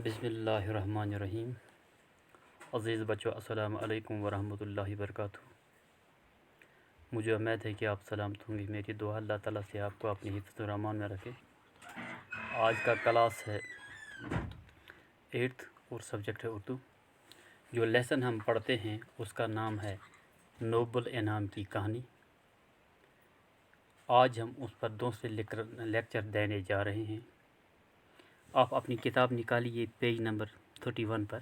بسم اللہ الرحمن الرحیم۔ عزیز بچوں، السلام علیکم ورحمۃ اللہ وبرکاتہ۔ مجھے امید ہے کہ آپ سلامت ہوں گے۔ میری دعا اللہ تعالیٰ سے آپ کو اپنی حفظ و امان میں رکھے۔ آج کا کلاس ہے 8th اور سبجیکٹ ہے اردو۔ جو لیسن ہم پڑھتے ہیں اس کا نام ہے نوبل انعام کی کہانی۔ آج ہم اس پر دوسرے لیکچر دینے جا رہے ہیں۔ آپ اپنی کتاب نکالیے پیج نمبر 31 پر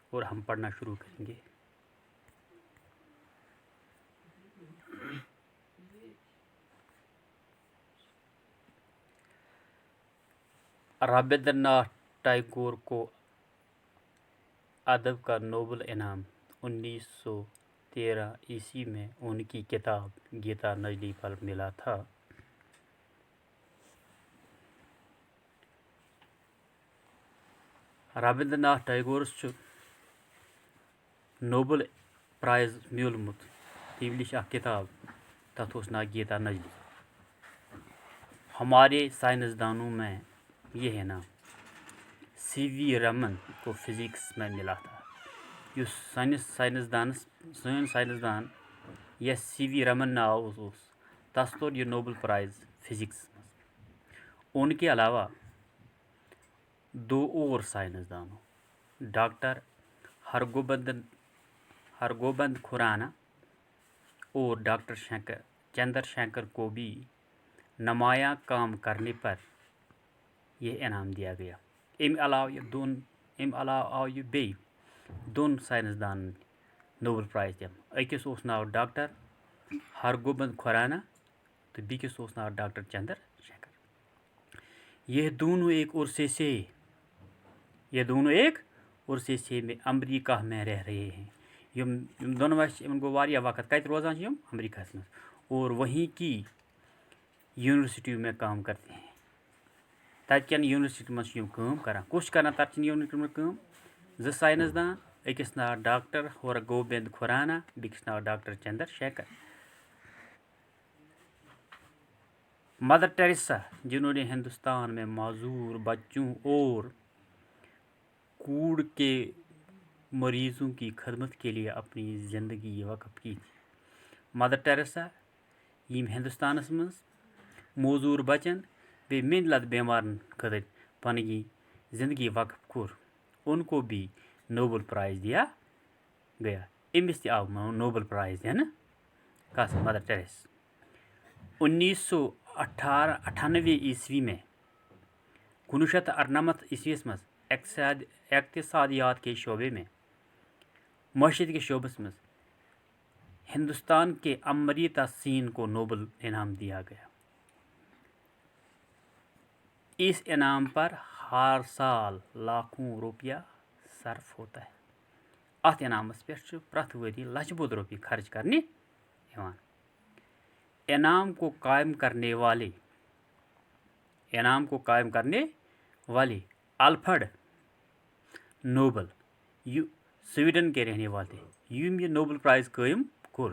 اور ہم پڑھنا شروع کریں گے۔ رابندر ناتھ ٹیگور کو ادب کا نوبل انعام 1913 عیسوی میں ان کی کتاب گیتا نجلی پر ملا تھا۔ رابندر ناتھ ٹیگورس نوبل پرائز میولمت تیولش کتاب تتھ اس ناو گیتا نجلی۔ ہمارے سائنسدانوں میں یہ ہے نام سی وی رمن کو فزکس میں ملا تھا۔ یہ سائنسدان یس سی وی رمن ناو تس توٚر یہ نوبل پرائز فزکس۔ ان کے علاوہ دو اور سائنسدانوں ڈاکٹر ہرگوبند کھرانا اور ڈاکٹر چندر شنکر کو بھی نمایاں کام کرنے پر یہ انعام دیا گیا۔ امہِ علاوہ آو یہ بیٚیہِ دۄن سائنسدانن نوبل پرائز دِنہٕ۔ أکِس اوس ناو ڈاکٹر ہرگوبند کھرانا تو بیٚکِس اوس ناو ڈاکٹر چندر شنکر۔ یہ دونوں ایک عرصے سے میں امریکہ میں رہ رہے ہیں۔ یم دونوے گو واریاہ وقت کتہِ روزان چھِ یم امریکہس میں، اور وہیں کی یونیورسٹی میں کام کرتے ہیں۔ تتہِ کٮ۪ن یونیورسٹی منٛز چھِ یم کٲم کران۔ کُس چھُ کران تتہِ چٮ۪ن یونیورسٹی منٛز کٲم؟ زٕ سائنسدان، أکِس ناو ڈاکٹر ہرگوبند کھرانا، بیٚکِس ناو doctor Chandra Shankar. Mother Teresa, جنہوں نے ہندوستان میں معذور بچوں اور کوڑ کے مریضوں کی خدمت کے لیے اپنی زندگی وقف کی تھی۔ مدر ٹریسا یم ہندوستانس مز معذور بچن بے مین لد بیمارن خاطر پننی زندگی وقف کور، ان کو بھی نوبل پرائز دیا گیا۔ امس تہ آو نوبل پرائز دنہٕ کس مدر ٹریسا۔ 1998 عیسوی میں 1998 عیسوی مز اقتصادیات کے شعبے میں معیشت کے شعبس میں ہندوستان کے امریتا سین کو نوبل انعام دیا گیا۔ اس انعام پر ہر سال لاکھوں روپیہ صرف ہوتا ہے۔ ات انعامس پہ پرٛٮ۪تھ ؤری لچھ بوٚد روپیہ خرچ کرنے یوان۔ انعام کو قائم کرنے والے الفریڈ نوبل یہ سویڈن کے رہنے والے تھے۔ یم یہ نوبل پرائز قائم کور،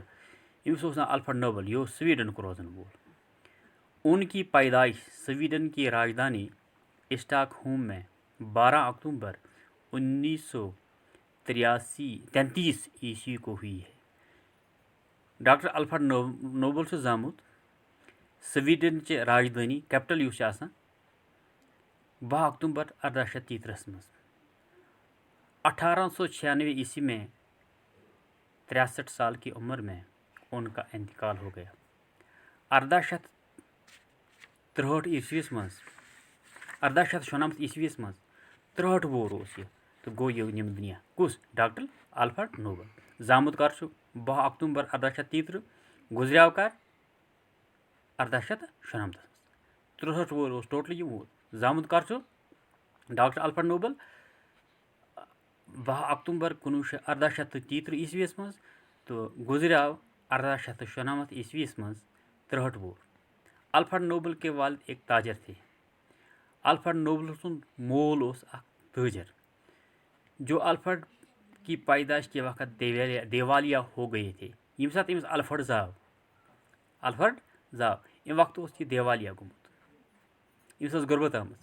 امس اوس ناو الفریڈ نوبل، یہ اوس سویڈن کو روزن وول۔ ان کی پیدائش سویڈن کی راجدھانی اسٹاک ہوم میں 12 اکتوبر 1933 عیسوی کو ہوئی ہے۔ ڈاکٹر الفریڈ نوبل چھُ زامُت سویڈن چہِ راجدھانی کیپٹل یُس چھُ آسان 12 اکتوبر 1833 مز۔ 1896 عیسوی میں 63 سال کی عمر میں ان کا انتقال ہو گیا۔ 1863 عیسوی مز 1896 عیسوی مز 63 وُہُر اوس یہ تو گوٚو یہ نِم دُنیا۔ کُس؟ Doctor Alfred Nobel. زامُت کر چھُ 12 اکتوبر 1833، گُزریٛاو کر 1896 مز۔ 63 وُہُر اوس ٹوٹل یہ وُہُر۔ زامُت کر چھُ ڈاکٹر الفریڈ نوبل 12 اکتوبر 1833 عیسوی مز تو گُزریٛاو 1896 عیسوی مز 63 وُہُر۔ الفریڈ نوبل کے والد ایک تاجر تھے۔ الفریڈ نوبل سُنٛد مول اوس اکھ تاجر جو الفریڈ کی پیدائش کے وقت دیوالیہ ہو گئے تھے۔ یم سات امس الفریڈ زاو امہِ وقتہٕ اوس یہِ دیوالیہ گوٚمُت، أمِس ٲس غربت آمٕژ۔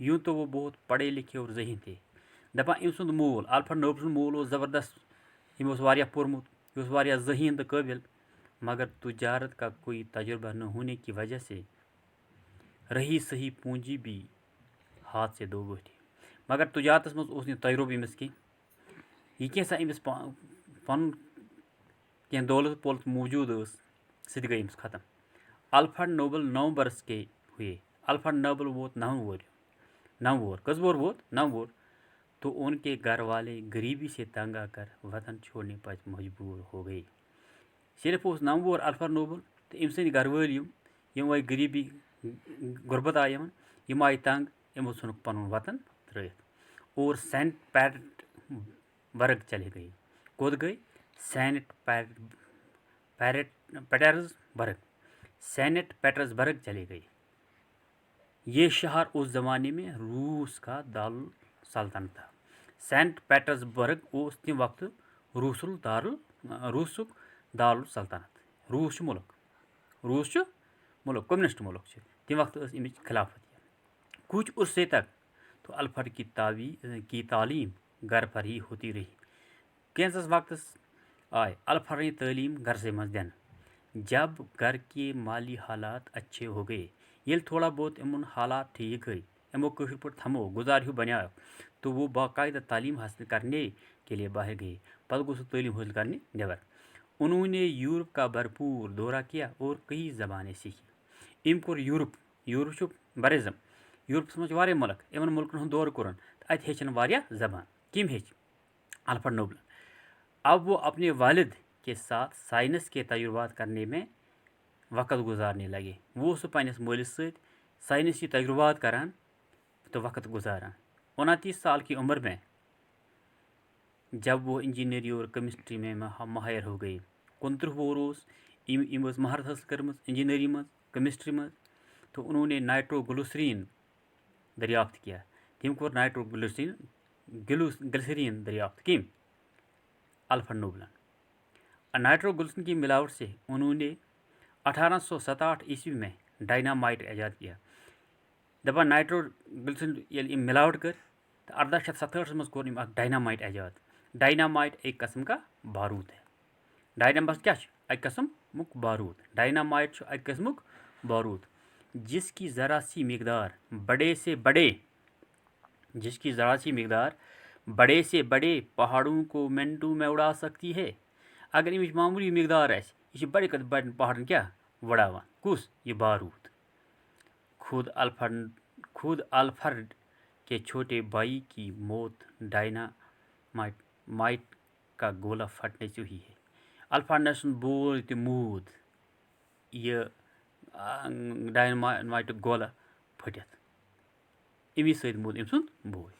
یوں تو وہ بہت پڑھے لکھے اور ذہین تھے دَپان أمۍ سُنٛد مول الفریڈ نوبل سُنٛد مول اوس زبردست أمۍ اوس واریاہ پوٚرمُت یہِ اوس واریاہ ذہین تہٕ قٲبِل مگر تجارت کا کوئی تجربہ نہ ہونے کی وجہ سے رہی صحیح پونجی بھی ہاتھ سے دھو بیٹھی مگر تجارتس منٛز اوس نہٕ تجربہٕ أمِس کینٛہہ یہِ کینٛژھا أمِس پَنُن کینٛہہ دولت پولت موٗجوٗد ٲس سُہ تہِ گٔے أمِس ختم الفریڈ نوبل 9 برس کے ہوئے الفریڈ نوبل ووت 9 وُہُر کٔژ وُہُر ووت 9 وُہُر تو ان کے گھر والے غریبی سے تنگ آ کر وطن چھوڑنے پر مجبور ہو گئے صرف اوس 9 وُہُر الفریڈ نوبل تہٕ أمۍ سٕنٛدۍ گھر وٲلۍ یِم آیہِ غریٖبی غُربت آیہِ یِم آیہِ تنگ یِمو ژھُنُکھ پنُن وطن ترٲیِتھ اور سینٹ پیٹرسبرگ چلے گئے کوٚت گٔے سینٹ پیٹرسبرگ چلے گئے یہ شہر اس زمانے میں روس کا دارالسلطنت تھا سینٹ پیٹرسبرگ اوس تمہِ وقتہٕ روٗسُک دارالسلطنت روٗس چھُ مُلک کمنسٹ مُلک چھُ تمہِ وقتہٕ ٲس اَمِچ خلافت کچھ عرصے تک تو الفریڈ کی تعلیم گھر پر ہی ہوتی رہی کینٛژس وقتس آئے الفریڈ تعلیم گھرسے منٛز دِنہٕ جب گھر کے مالی حالات اچھے ہو گئے ییٚلہِ تھوڑا بہت یِمن حالات ٹھیک گٔے یِمو کٲشِر پٲٹھۍ تھمو گُزار ہیوٗ بنیو تو وہ باقاعدہ تعلیم حاصل کرنے کے لیے باہر گئے پتہٕ گوٚو سُہ تعلیم حٲصل کرنہِ نٮ۪بر انہوں نے یورپ کا بھرپور دورہ کیا اور کئی زبانیں سیکھی أمۍ کوٚر یورپ چھُ براعظم یورپس منٛز چھِ واریاہ مُلک یِمن مُلکن ہُنٛد دورٕ کوٚرُن تہٕ اَتہِ ہیٚچھن واریاہ زبان کٔمۍ ہیٚچھ الفریڈ نوبل اب وہ اپنے والد کے ساتھ سائنس کے تجربات کرنے میں وقت گزارنے لگے وہ اوس پننس مٲلِس سۭتۍ سائنسی تجربات کران تو وقت گزاران 29 سال کی عمر میں جب وہ انجینئرنگ اور کیمسٹری میں ماہر ہو گئے 29 وُہُر اوس أمۍ ٲس مہارت حٲصِل کٔرمٕژ انجینئرنگ منٛز کیمسٹری منٛز تو انہوں نے نائٹروگلسرین دریافت کیا تٔمۍ کوٚر نائٹروگلسرین دریافت کٔمۍ الفریڈ نوبلن نائٹروگلسرین کی ملاوٹ سے انہوں نے 1867 عیسوی میں ڈائنامائٹ ایجاد کیا دپان نائٹروگلسرین ییٚلہِ أمۍ ملاوٹ کٔر تہٕ 1867 منٛز کوٚر أمۍ اکھ ڈائنامائٹ ایجاد ڈائنامائٹ ایک قسم کا بارود ہے ڈائنامائٹ کیا چھُ اکہِ قسمُک بارود ڈائنامائٹ چھُ اکہِ قسمُک بارود جس کی ذرا سی مقدار بڑے سے بڑے پہاڑوں کو منٹوں میں اڑا سکتی ہے اگر امِچ معمولی مقدار آسہِ یہِ چھِ بڑِ کھۄتہٕ بڑٮ۪ن پہاڑن کیٛاہ وڑاوان کُس یہِ بارود خود الفریڈ کے چھوٹے بھائی کی موت ڈائنامائٹ کا گولہ پھٹنے سے ہوئی ہے الفریڈ سُنٛد بوے تہِ موٗد یہِ ڈائنامائٹُک گولہ پھٹِتھ امی سۭتۍ موٗد أمۍ سُنٛد بوے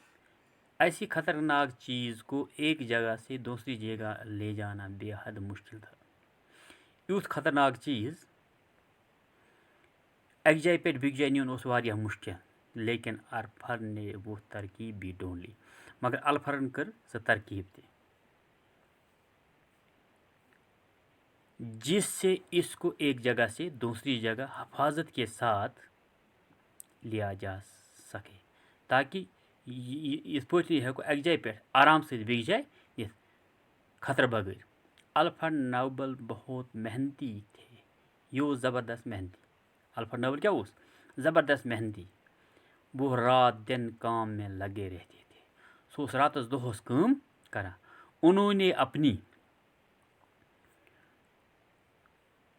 ایسی خطرناک چیز کو ایک جگہ سے دوسری جگہ لے جانا بے حد مشکل تھا یُتھ خطرناک چیز اکہِ جایہِ پٮ۪ٹھ بیٚکہِ جایہِ نیُن اوس واریاہ مُشکل لیکن الفریڈ نے وہ ترکیب بھی ڈھونڈ لی مگر الفریڈن کٔر سۄ ترکیب تہِ جس سے اس کو ایک جگہ سے دوسری جگہ حفاظت کے ساتھ لیا جا سکے تاکہ یِتھ پٲٹھۍ یہِ ہٮ۪کو اکہِ جایہِ پٮ۪ٹھ آرام سۭتۍ بیٚکہِ جایہِ نِتھ خطرٕ بغٲر الفریڈ نوبل بہت محنتی تھے یہ اوس زبردست محنتی الفریڈ نوبل کیا اوس زبردست محنتی وہ رات دن کام میں لگے رہتے تھے سُہ اوس راتس دۄہس کٲم کران انہوں نے اپنی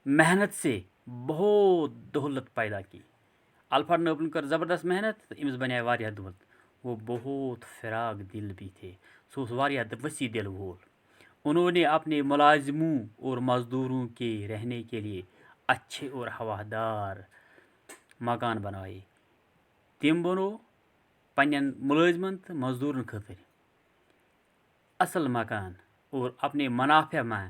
محنت سے بہت دولت پیدا کی الفریڈ نوبلن کٔر زبردست محنت تہٕ أمِس بنے واریاہ دولت وہ بہت فراق دل بھی تھے سُہ اوس واریاہ وسیع دل وول انہوں نے اپنے ملازموں اور مزدوروں کے رہنے کے لیے اچھے اور ہوادار مکان بنائے تِم بنو پننٮ۪ن ملٲزمن تہٕ مزدورن خٲطرٕ اصل مکان اور اپنے منافع میں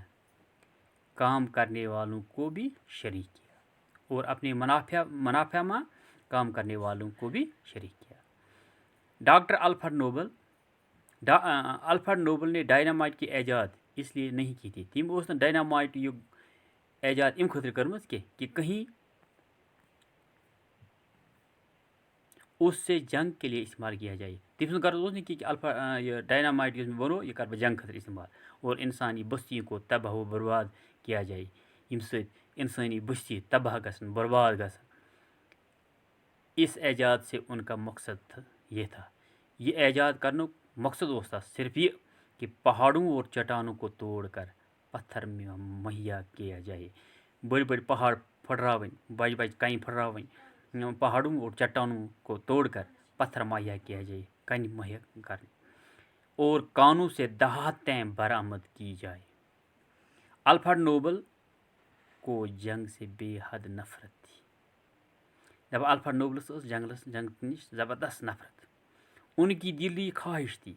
کام کرنے والوں کو بھی شریک کیا ڈاکٹر الفریڈ نوبل نے ڈائنامائٹ کی ایجاد اس لیے نہیں کی تھی تٔمۍ اوس نہٕ ڈائنامائٹ یُک ایجاد اَمہِ خٲطرٕ کٔرمٕژ کینٛہہ کہِ کہیں اس سے جنگ کے لیے استعمال کیا جائے. تم سن غرض نہیں کہ الفا یہ ڈائنامائٹ یس بنو یہ کر بہ جنگ خاطر استعمال اور انسانی بستی کو تباہ و برباد کیا جائے یم سۭتۍ انسانی بستی تباہ گژھن برباد گژھن. اس ایجاد سے ان کا مقصد یہ تھا. یہ ایجاد کرنے مقصد اس تھا صرف یہ کہ پہاڑوں اور چٹانوں کو توڑ کر پتھر مہیا کیا جائے. بڑے بڑے پہاڑ پھٹراون بج بج کن پھٹراون پہاڑوں اور چٹانوں کو توڑ کر پتھر مہیا کیا جائے کن مہیا کرنے اور کانوں سے دہاتیں برآمد کی جائے. الفریڈ نوبل کو جنگ سے بے حد نفرت تھی. جب الفریڈ نوبلس جنگ نش زبردست نفرت. ان کی دلی خواہش تھی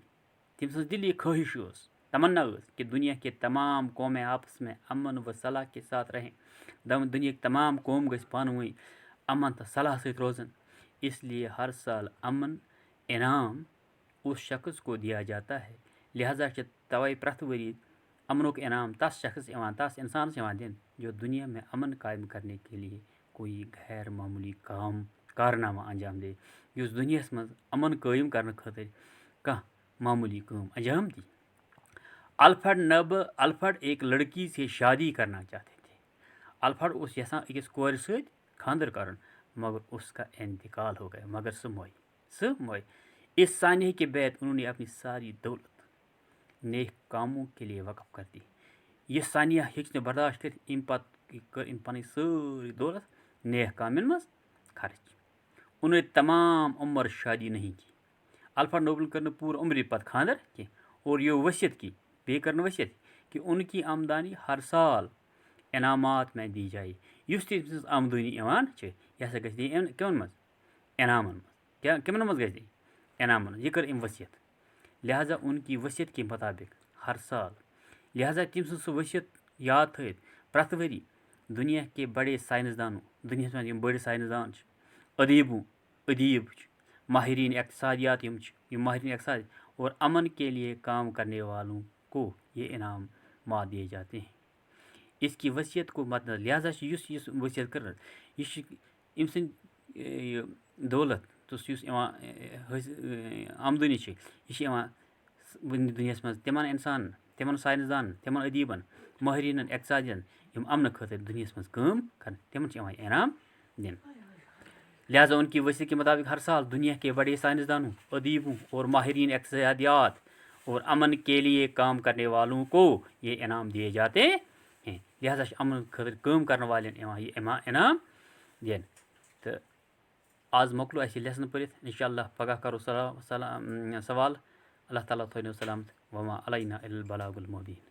تم سن دلی خواہش تمنا کہ دنیا کے تمام قومیں آپس میں امن و صلاح کے ساتھ رہیں. دنیا کی تمام قوم گژھِ پانہٕ ؤنۍ امن تو صلاح سۭتۍ روزن. اس لیے ہر سال امن انعام اس شخص کو دیا جاتا ہے. لہذا چھ توے پرٛٮ۪تھ ؤری امنک انعام تس انسانس دن جو دنیا میں امن قائم کرنے کے لیے کوئی غیر معمولی کارنامہ انجام دے. اس دنیا من امن قائم کرنے خاطر کانٛہہ معمولی کام انجام دی. الفریڈ ایک لڑکی سے شادی کرنا چاہتے تھے. الفریڈ اس یژھان أکِس کورِ سۭتۍ خاندر کرن مگر اس کا انتقال ہو گیا مگر سہ موئے. اس سانحے کے بعد انہوں نے اپنی ساری دولت نیک کاموں کے لیے وقف کر دی. یہ سانحہ ہیٚچ نہٕ برداشت کٔرِتھ امہِ پتہٕ کٔر أمۍ پنٕنۍ سٲری دولت نیک کامٮ۪ن منٛز خرچ. انہوں نے تمام عمر شادی نہیں کی. الفریڈ نوبل کر نہٕ پوٗرٕ عمرِ پتہٕ خاندر کینٛہہ اور یہ وصیت کی بیٚیہِ کٔر وصیت کہ ان کی آمدنی ہر سال انعامات میں دی جائے. یُس تہِ تٔمۍ سٕنٛز آمدنی یِوان چھِ یہ ہسا گژھِ دِنۍ کمن منٛز انعامن منٛز. کمن منٛز گژھِ دِنۍ انعامن منٛز. یہ کٔر أمۍ وصیت. لہذا ان کی وصیت کے مطابق ہر سال لہذا تٔمۍ سٕنٛز سُہ وصیت یاد تھٲوِتھ پرٛٮ۪تھ ؤری دنیا کے بڑے سائنسدانوں دنیاہس منٛز یِم بٔڑۍ سائنسدان چھِ ادیب چھِ ماہرین اقتصادیات ماہرین اقتصاد اور امن کے لیے کام کرنے والوں کو یہ انعامات دیے جاتے ہیں. اس کی وصیت کو مد نظر لہذا یُس وصیت کٔر یہ أمۍ سٕنٛدۍ دولت تہٕ یُس آمدنی چھِ یہ چھِ یِوان دُنیاہس منٛز تِمن انسانن تِمن سائنسدانن تِمن ادیبن ماہریٖنن اقتصادین یِم امنہٕ خٲطرٕ دُنیاہس منٛز کٲم کرن تِمن چھِ یِوان انعام دِنہٕ. لہذا ان کی وصیت کے مطابق ہر سال دنیا کے بڑے سائنسدانوں ادیبوں اور ماہرین اقتصادیات اور امن کے لیے کام کرنے والوں کو یہ انعام دیے جاتے ہیں. لہذا امن خاطر کٲم کرن والٮ۪ن یِوان یہ انعام دِنہٕ. تہٕ آز مۄکلو اَسہِ لیسن پٔرِتھ انشاءاللہ پگاہ کرو سوال. اللہ تعالیٰ تھٲینو سلامت وما علینا الا البلاغ المبین.